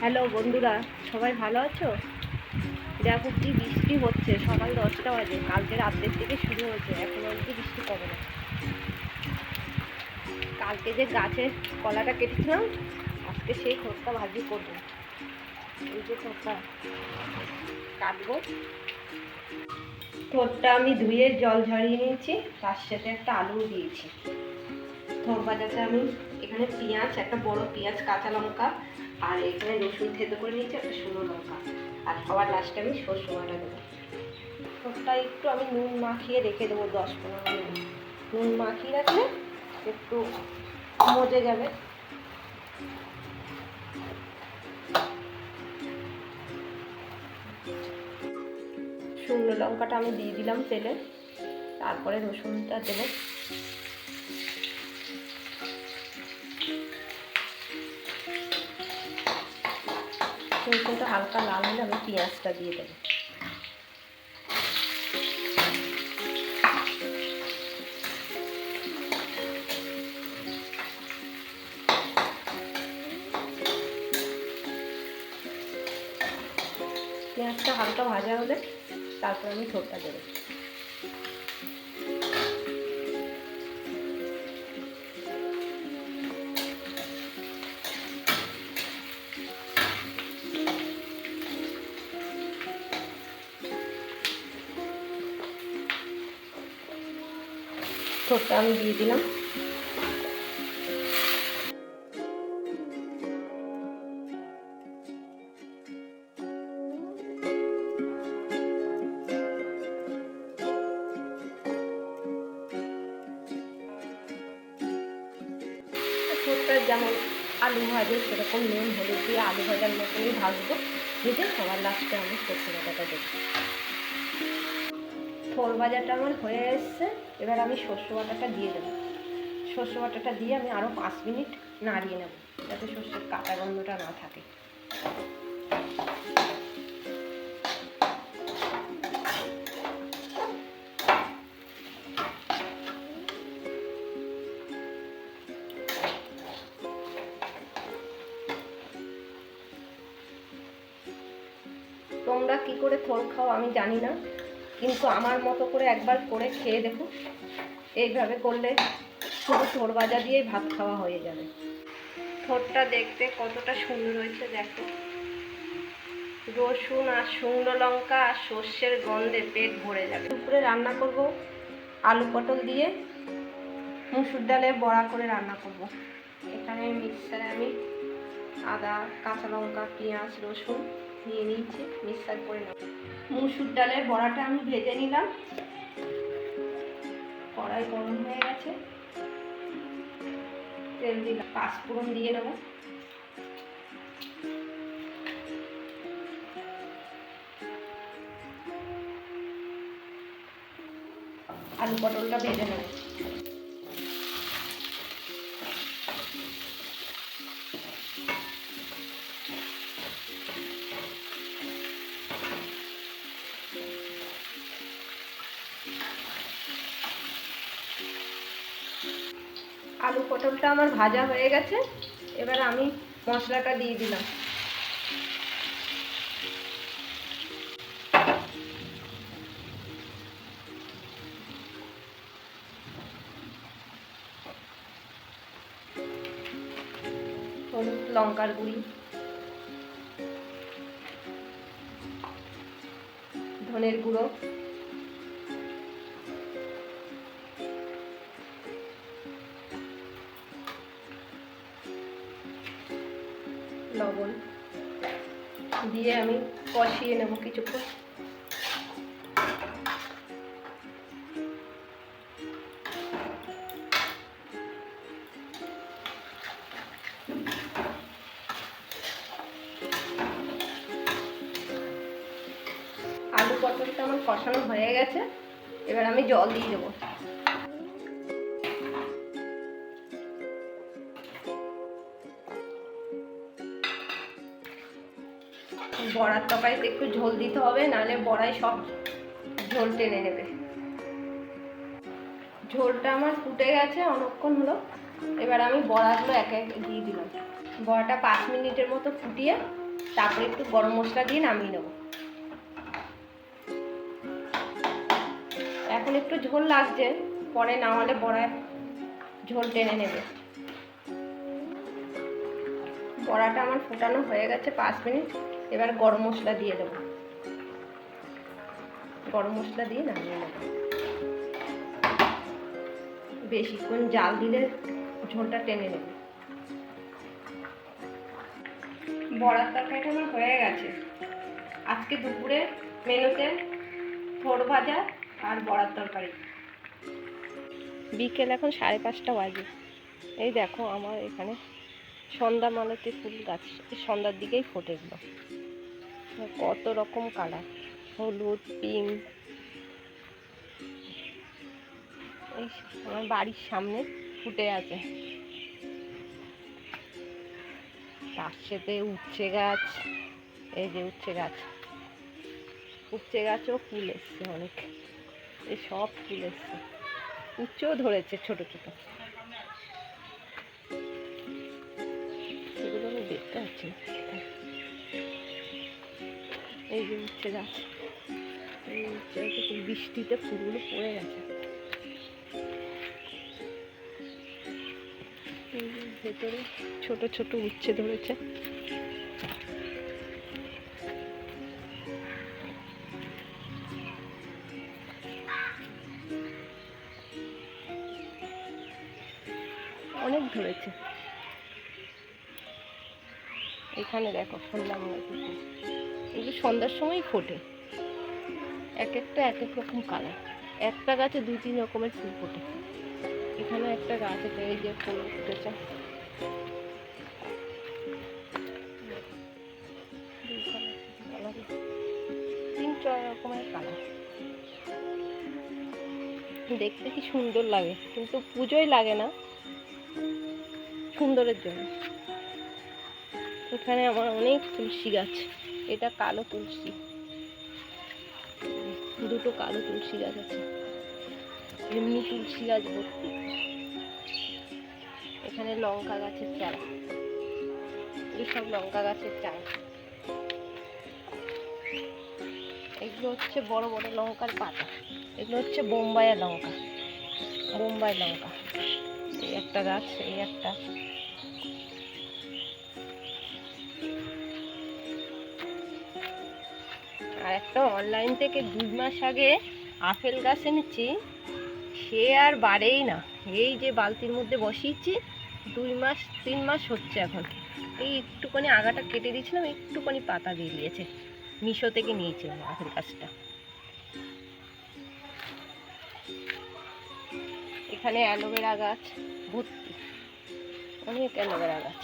Hello বন্ধুরা, সবাই ভালো আছো? দেখো কি বৃষ্টি হচ্ছে, সকাল 10টা বাজে, কালকে রাতের থেকে শুরু হয়েছে, এখনো অবধি বৃষ্টি কমে না। কালকে যে গাছের কলাটা কেটেছিলাম, আজকে সেই থোড়টা ভাজি করবো। এই যে থোড়টা কাটবো, থোড়টা আমি ধুয়ে জল ঝরিয়ে নিয়েছি, তার সাথে একটা আলু দিয়েছি। থোড় ভাজাতে আমি এখানে পেঁয়াজ, একটা বড় পেঁয়াজ, কাঁচা লঙ্কা আর এখানে রসুন থেতো করে নিয়েছি, একটা শুকনো লঙ্কা, আর সবার লাস্টে আমি সরষে বাটা দেবো। থোড়টা একটু আমি নুন মাখিয়ে রেখে দেবো 10-15 মিনিট। নুন মাখিয়ে রাখলে একটু মজে যাবে। শুকনো লঙ্কাটা আমি দিয়ে দিলাম তেলে, তারপরে রসুনটা দেবো। রসুনটা হালকা লাল হলে আমি পেঁয়াজটা দিয়ে দেবো। পেঁয়াজটা হালকা ভাজা হলে তারপর আমি থোড়টা দেবো। থোড়টা আমি দিয়ে দিলাম। থোড়টা যেমন আলু ভাজে সেরকম নুন হলুদ দিয়ে আলু ভাজার মতনই ভাজবো, ভেজে সবার লাস্টে আমি সরষে বাটাটা দেবো। থোড় ভাজাটা আমার হয়ে এসছে, এবার আমি সরষে বাটাটা দিয়ে দেবো। সরষে বাটাটা দিয়ে আমি আরও 5 মিনিট নাড়িয়ে নেব, যাতে সরষের কাঁচা গন্ধটা না থাকে। তোমরা কি করে থোড় খাও আমি জানি না, কিন্তু আমার মতো করে একবার করে খেয়ে দেখো। এইভাবে করলে শুধু থোড় ভাজা দিয়েই ভাত খাওয়া হয়ে যাবে। থোড়টা দেখতে কতটা সুন্দর হয়েছে দেখো। রসুন আর শুকনো লঙ্কা আর সর্ষের গন্ধে পেট ভরে যাবে। দুপুরে রান্না করব আলু পটল দিয়ে, মুসুর ডালে বড়া করে রান্না করব। এখানে মিক্সারে আমি আদা, কাঁচা লঙ্কা, পেঁয়াজ, রসুন নিয়ে নিয়েছি, মিক্সার করে নেব। মুসুর ডালের বড়াটা আমি ভেজে নিলাম, কড়াই গরম হয়ে গেছে, তেল দিলাম, পাঁচফোড়ন দিয়ে নেব। আলু পটলটা ভেজে নেব। আলু পটলটা আমার ভাজা হয়ে গেছে, এবার আমি মশলাটা দিয়ে দিলাম। হলুদ, লঙ্কার গুঁড়ি, ধনের গুঁড়ো, লবণ দিয়ে আমি কষিয়ে নেব কিছুক্ষণ। আলু পটলটা আমার কষানো হয়ে গেছে, এবার আমি জল দিয়ে দেবো। বড়ার তরকারিতে একটু ঝোল দিতে হবে, নাহলে বড়াই সব ঝোল টেনে নেবে। ঝোলটা আমার ফুটে গেছে, অনেকক্ষণ হলো। এবার আমি বড়াগুলো একে একে দিয়ে দিলাম। বড়াটা 5 মিনিটের মতো ফুটিয়ে তারপরে একটু গরম মশলা দিয়ে নামিয়ে নেব। এখন একটু ঝোল লাগছে, পরে নামালে বড়ায় ঝোল টেনে নেবে। বড়াটা আমার ফোটানো হয়ে গেছে 5 মিনিট। এবার গরম মশলা দিয়ে দেবো, গরম মশলা দিয়ে নামিয়ে নেব। বেশিক্ষণ জাল দিলে ঝোলটা টেনে নেবে। বড়ার তরকারিটা আমার হয়ে গেছে। আজকে দুপুরে মেনুতে থোড় ভাজা আর বড়ার তরকারি। বিকেল এখন 5:30 বাজে। এই দেখো আমার এখানে সন্ধ্যা মালতী ফুল গাছ সন্ধ্যার দিকেই ফোটে এগুলো। কত রকম কালার, হলুদ, পিঙ্ক। এই আমার বাড়ির সামনে ফুটে আছে। তার সাথে উচ্ছে গাছ, এই যে উচ্ছে গাছ, উচ্ছে গাছও ফুল এসছে অনেক। এই সব ফুল এসছে, উচ্ছেও ধরেছে ছোট ছোট। এগুলো আমি দেখতে পাচ্ছি না। এই যে উচ্ছে গাছ, এই উচ্ছে গাছে বৃষ্টিতে ফুলগুলো পড়ে গেছে। ভেতরে ছোট ছোট উচ্ছে ধরেছে। অনেক ধরেছে। এখানে দেখো সন্ধ্যা মালতী ফুল, এগুলো সন্ধ্যার সময় ফোটে। এক একটা এক এক রকম কালার। একটা গাছে 2-3 রকমের ফুল ফোটে। এখানে একটা গাছ আছে, এই যে ফুল ফুটেছে। 3-4 রকমের কালার। দেখতে কি সুন্দর লাগে, কিন্তু পুজোয় লাগে না, সুন্দরের জন্য। এখানে আমার অনেক তুলসী গাছ। এটা কালো তুলসী, দুটো কালো তুলসী গাছ আছে। এমনি তুলসী গাছ ভর্তি। এখানে লঙ্কা গাছের চারা, সব লঙ্কা গাছের চারা। এগুলো হচ্ছে বড় বড় লঙ্কার পাতা। এগুলো হচ্ছে বোম্বাই লঙ্কা, বোম্বাই লঙ্কা। এই একটা গাছ, এই একটা। আর একটা অনলাইন থেকে 2 মাস আগে আপেল গাছ এনেছি, সে আর বাড়েই না। এই যে বালতির মধ্যে বসিয়েছি, 2-3 মাস হচ্ছে এখন। এই একটুখানি আগাটা কেটে দিয়েছিলাম, একটুখানি পাতা দিয়ে দিয়েছে। মিশো থেকে নিয়েছিলাম আপেল গাছটা। এখানে অ্যালোভেরা গাছ ভর্তি, অনেক অ্যালোভেরা গাছ।